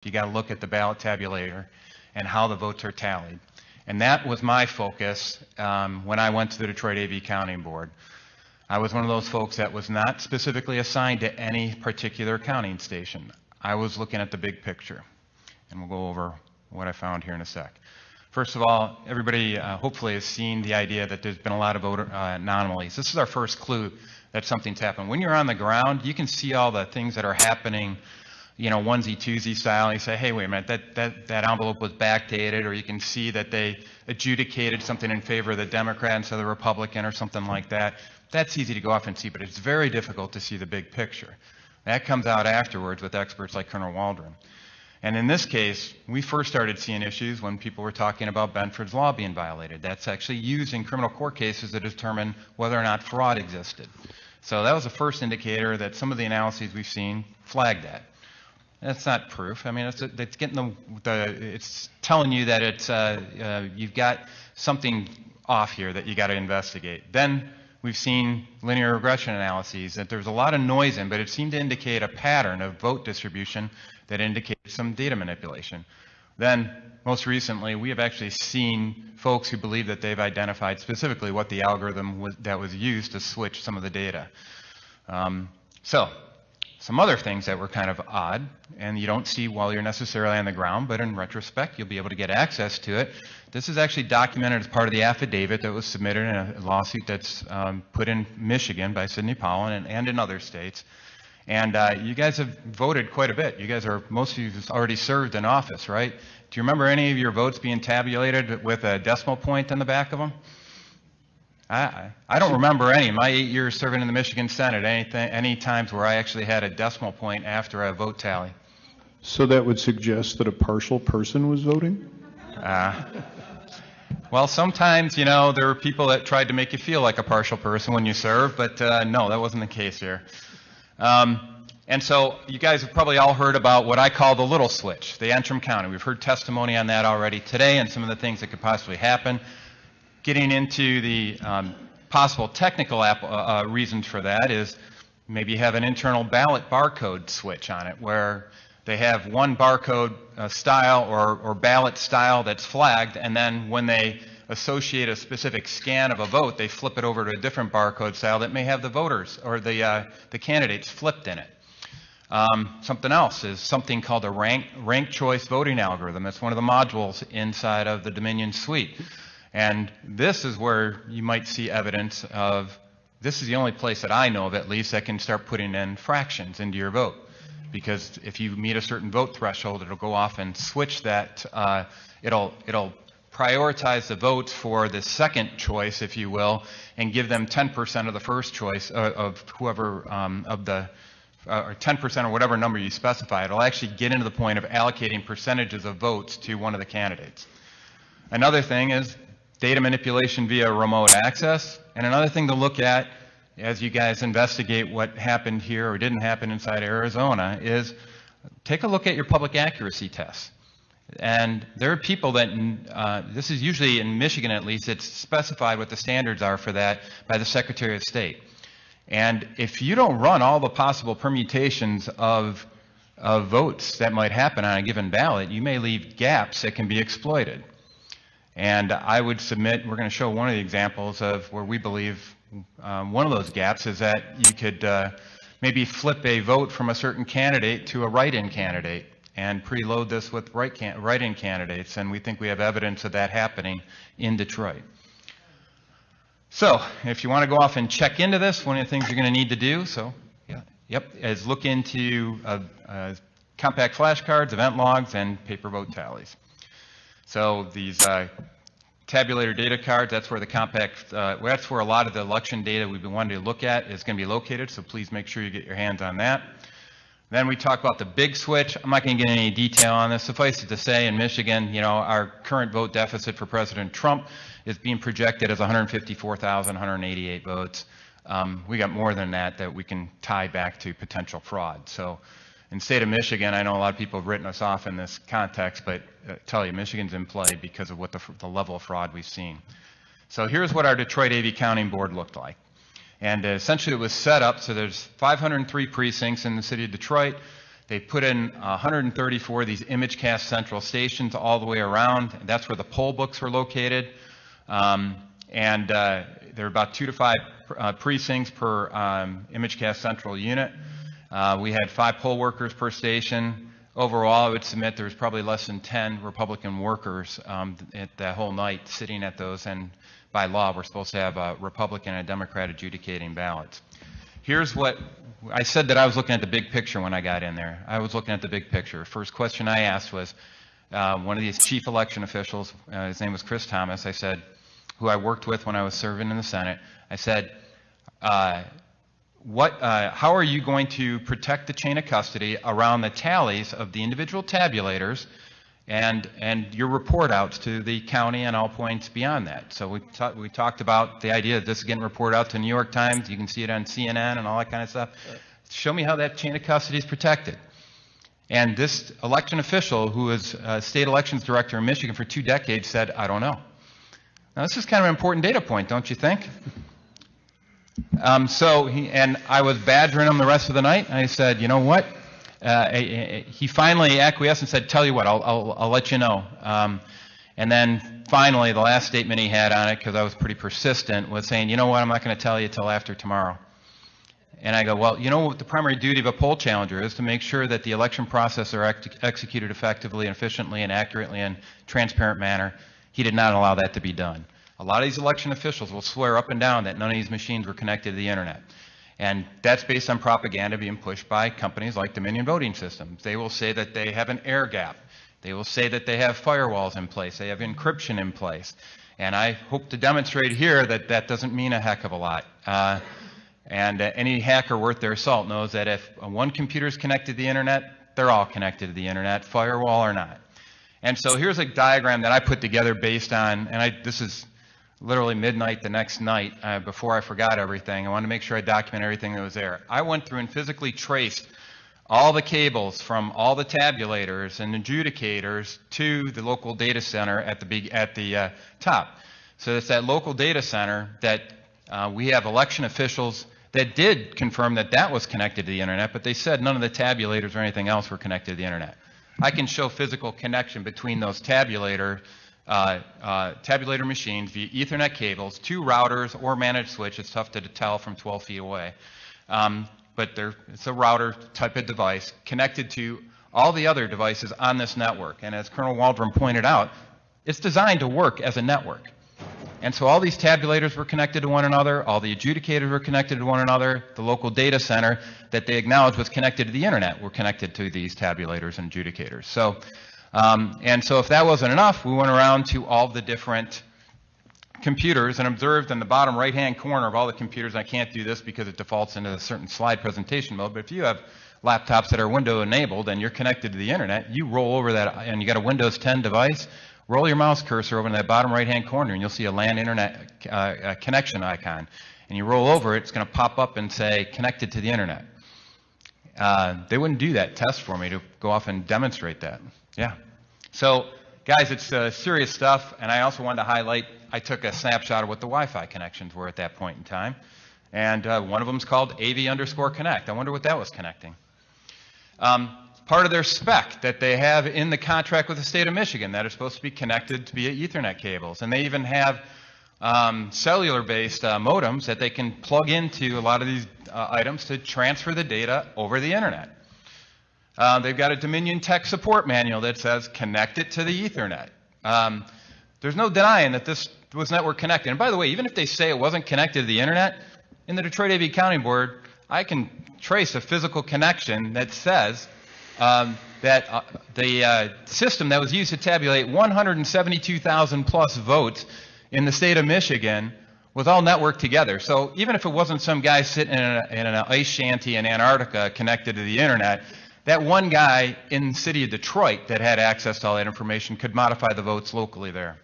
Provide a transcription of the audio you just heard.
You got to look at the ballot tabulator and how the votes are tallied. And that was my focus when I went to the Detroit AV Counting Board. I was one of those folks that was not specifically assigned to any particular counting station. I was looking at the big picture. And we'll go over what I found here in a sec. First of all, everybody hopefully has seen the idea that there's been a lot of voter anomalies. This is our first clue that something's happened. When you're on the ground, you can see all the things that are happening, you know, onesie twosie style. You say, hey, wait a minute, that envelope was backdated, or you can see that they adjudicated something in favor of the Democrat instead of the Republican or something like that. That's easy to go off and see, but it's very difficult to see the big picture. That comes out afterwards with experts like Colonel Waldron. And in this case, we first started seeing issues when people were talking about Benford's law being violated. That's actually used in criminal court cases to determine whether or not fraud existed. So that was the first indicator that some of the analyses we've seen flagged that. That's not proof. I mean, it's getting it's telling you that it's you've got something off here that you got to investigate. Then we've seen linear regression analyses that there's a lot of noise in, but it seemed to indicate a pattern of vote distribution that indicated some data manipulation. Then, most recently, we have actually seen folks who believe that they've identified specifically what the algorithm that was used to switch some of the data. So, some other things that were kind of odd, and you don't see while you're necessarily on the ground, but in retrospect, you'll be able to get access to it. This is actually documented as part of the affidavit that was submitted in a lawsuit that's put in Michigan by Sidney Powell and in other states. And you guys have voted quite a bit. You guys are, most of you have already served in office, right? Do you remember any of your votes being tabulated with a decimal point on the back of them? I don't remember any. My 8 years serving in the Michigan Senate, any times where I actually had a decimal point after a vote tally. So that would suggest that a partial person was voting? Well, sometimes, you know, there were people that tried to make you feel like a partial person when you serve, but no, that wasn't the case here. And so you guys have probably all heard about what I call the little switch, the Antrim County. We've heard testimony on that already today and some of the things that could possibly happen. Getting into the possible technical reasons for that is maybe you have an internal ballot barcode switch on it where they have one barcode style or ballot style that's flagged, and then when they associate a specific scan of a vote, they flip it over to a different barcode style that may have the voters or the candidates flipped in it. Something else is something called a ranked choice voting algorithm. It's one of the modules inside of the Dominion suite. And this is where you might see evidence of, this is the only place that I know of at least that can start putting in fractions into your vote. Because if you meet a certain vote threshold, it'll go off and switch that, it'll prioritize the votes for the second choice, if you will, and give them 10% of the first choice of whoever, or 10% or whatever number you specify. It'll actually get into the point of allocating percentages of votes to one of the candidates. Another thing is data manipulation via remote access. And another thing to look at as you guys investigate what happened here or didn't happen inside Arizona is take a look at your public accuracy tests. And there are people that, this is usually in Michigan at least, it's specified what the standards are for that by the Secretary of State. And if you don't run all the possible permutations of votes that might happen on a given ballot, you may leave gaps that can be exploited. And I would submit, we're going to show one of the examples of where we believe one of those gaps is that you could maybe flip a vote from a certain candidate to a write-in candidate and preload this with write-in candidates, and we think we have evidence of that happening in Detroit. So if you want to go off and check into this, one of the things you're going to need to do, is look into compact flashcards, event logs, and paper vote tallies. So these tabulator data cards, that's where the compact, that's where a lot of the election data we've been wanting to look at is going to be located, so please make sure you get your hands on that. Then we talk about the big switch. I'm not going to get any detail on this. Suffice it to say, in Michigan, you know, our current vote deficit for President Trump is being projected as 154,188 votes. We got more than that we can tie back to potential fraud. So in the state of Michigan, I know a lot of people have written us off in this context, but I tell you, Michigan's in play because of what the level of fraud we've seen. So here's what our Detroit AV Counting Board looked like. And essentially it was set up, so there's 503 precincts in the city of Detroit. They put in 134 of these ImageCast central stations all the way around. That's where the poll books were located. There are about 2 to 5 precincts per ImageCast central unit. We had 5 poll workers per station. Overall, I would submit there was probably less than 10 Republican workers at that whole night sitting at those, and by law, we're supposed to have a Republican and a Democrat adjudicating ballots. Here's what I said, that I was looking at the big picture when I got in there. I was looking at the big picture. First question I asked was, one of these chief election officials, his name was Chris Thomas, I said, who I worked with when I was serving in the Senate, I said, how are you going to protect the chain of custody around the tallies of the individual tabulators and your report outs to the county and all points beyond that? So we talked about the idea that this is getting reported out to New York Times. You can see it on CNN and all that kind of stuff. Show me how that chain of custody is protected. And this election official, who was state elections director in Michigan for 2 decades, said, I don't know. Now, this is kind of an important data point, don't you think? And I was badgering him the rest of the night. And I said, you know what? He finally acquiesced and said, tell you what, I'll let you know. And then finally, the last statement he had on it, because I was pretty persistent, was saying, you know what, I'm not going to tell you till after tomorrow. And I go, well, you know what the primary duty of a poll challenger is? To make sure that the election process are executed effectively and efficiently and accurately and transparent manner. He did not allow that to be done. A lot of these election officials will swear up and down that none of these machines were connected to the internet. And that's based on propaganda being pushed by companies like Dominion Voting Systems. They will say that they have an air gap. They will say that they have firewalls in place. They have encryption in place. And I hope to demonstrate here that that doesn't mean a heck of a lot. Any hacker worth their salt knows that if one computer is connected to the internet, they're all connected to the internet, firewall or not. And so here's a diagram that I put together based on, this is literally midnight the next night before I forgot everything. I wanted to make sure I document everything that was there. I went through and physically traced all the cables from all the tabulators and adjudicators to the local data center at the top. So it's that local data center that we have election officials that did confirm that that was connected to the internet, but they said none of the tabulators or anything else were connected to the internet. I can show physical connection between those tabulator machines via Ethernet cables, 2 routers or managed switch. It's tough to tell from 12 feet away. But it's a router type of device connected to all the other devices on this network. And as Colonel Waldron pointed out, it's designed to work as a network. And so all these tabulators were connected to one another, all the adjudicators were connected to one another, the local data center that they acknowledged was connected to the internet were connected to these tabulators and adjudicators. So, so if that wasn't enough, we went around to all the different computers and observed in the bottom right-hand corner of all the computers, and I can't do this because it defaults into a certain slide presentation mode, but if you have laptops that are window enabled and you're connected to the internet, you roll over that, and you got a Windows 10 device, roll your mouse cursor over in that bottom right-hand corner and you'll see a LAN internet connection icon. And you roll over it, it's going to pop up and say, connected to the internet. They wouldn't do that test for me to go off and demonstrate that. Yeah. So, guys, it's serious stuff. And I also wanted to highlight, I took a snapshot of what the Wi-Fi connections were at that point in time. And one of them is called AV_connect. I wonder what that was connecting. Part of their spec that they have in the contract with the state of Michigan that are supposed to be connected via Ethernet cables. And they even have cellular-based modems that they can plug into a lot of these items to transfer the data over the internet. They've got a Dominion Tech support manual that says connect it to the Ethernet. There's no denying that this was network connected. And by the way, even if they say it wasn't connected to the internet, in the Detroit AV County Board, I can trace a physical connection that says that the system that was used to tabulate 172,000 plus votes in the state of Michigan was all networked together. So even if it wasn't some guy sitting in an ice shanty in Antarctica connected to the internet, that one guy in the city of Detroit that had access to all that information could modify the votes locally there.